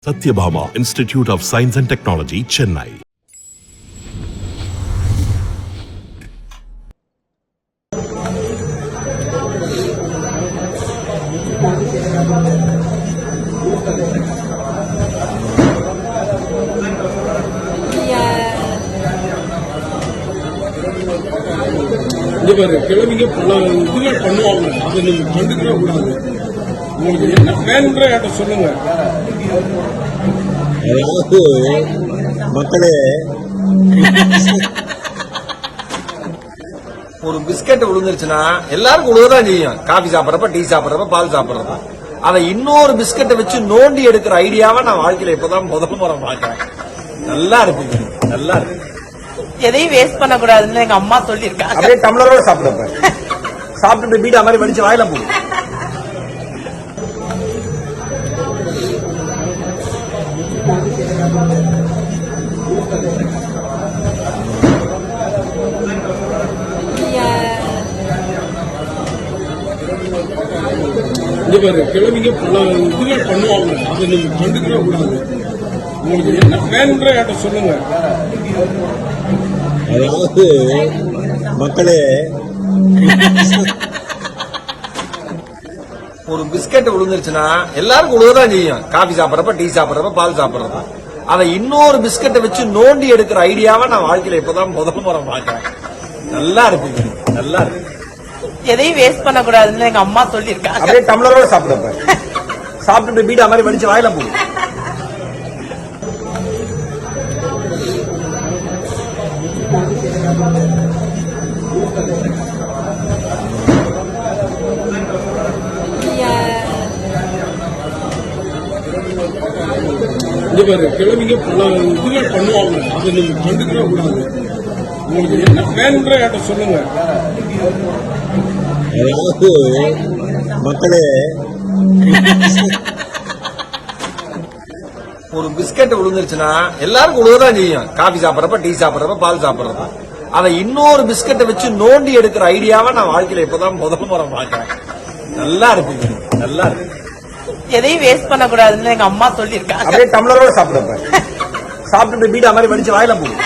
Satyabhama Institute of Science and Technology, Chennai. கிழமைங்க பல இதுகள் பண்ணுவாங்க, அதை நீங்க கண்டுக்கவே கூடாது. உங்களுக்கு என்ன வேணுன்ற என்கிட்ட சொல்லுங்க. அதாவது மக்களே, ஒரு பிஸ்கட் விழுந்துருச்சுன்னா எல்லாருக்கும் விழுகதான் செய்யும். காபி சாப்பிட்றப்ப, டீ சாப்பிட்றப்ப, பால் சாப்பிட்றப்ப. அதை இன்னொரு பிஸ்கட்டை வச்சு நோண்டி எடுக்கிற ஐடியாவை நான் வாழ்க்கையில இப்பதான் முதல் முறை பார்க்கிறேன். நல்லா இருக்குங்க, நல்லா இருக்கு. எதையும் வேஸ்ட் பண்ண கூடாதுன்னு எங்க அம்மா சொல்லிருக்காங்க. அப்படியே டம்ளரோட சாப்பிடுறப்ப சாப்பிட்டு பீடா மாதிரி வடிச்சு வாயில போகும். கிழமைங்க பல இதுகள் பண்ணுவாங்க, அதை நீங்க கண்டுக்கவே கூடாது. உங்களுக்கு என்ன வேணுன்ற என்கிட்ட சொல்லுங்க. அதாவது மக்களே, ஒரு பிஸ்கட் விழுந்துருச்சுன்னா எல்லாருக்கும் விழுகதான் செய்யும். காபி சாப்பிட்றப்ப, டீ சாப்பிட்றப்ப, பால் சாப்பிட்றப்ப. அதை இன்னொரு பிஸ்கட்டை வச்சு நோண்டி எடுக்கிற ஐடியாவை நான் வாழ்க்கையில இப்பதான் முதல் முறை பார்க்கிறேன். நல்லா இருக்குங்க, நல்லா இருக்கு. எதையும் வேஸ்ட் பண்ண கூடாதுன்னு எங்க அம்மா சொல்லிருக்காங்க. அப்படியே டம்ளரோட சாப்பிடுறப்ப சாப்பிட்டு பீடா மாதிரி வடிச்சு வாயில போகும். கிழமைங்க பல இதுகள் பண்ணுவாங்க, அதை நீங்க கண்டுக்கவே கூடாது. உங்களுக்கு என்ன வேணுன்ற என்கிட்ட சொல்லுங்க. அதாவது மக்களே, ஒரு பிஸ்கட் விழுந்துருச்சுன்னா எல்லாருக்கும் விழுகதான் செய்யும். காபி சாப்பிட்றப்ப, டீ சாப்பிட்றப்ப, பால் சாப்பிட்றப்ப. அதை இன்னொரு பிஸ்கட்டை வச்சு நோண்டி எடுக்கிற ஐடியாவை நான் வாழ்க்கையில இப்பதான் முதல் முறை பார்க்கிறேன். நல்லா இருக்குங்க, நல்லா இருக்கு. எதையும் வேஸ்ட் பண்ண கூடாதுன்னு எங்க அம்மா சொல்லிருக்காங்க. அப்படியே டம்ளரோட சாப்பிடுறப்ப சாப்பிட்டு பீடா மாதிரி வடிச்சு வாயில போகும்.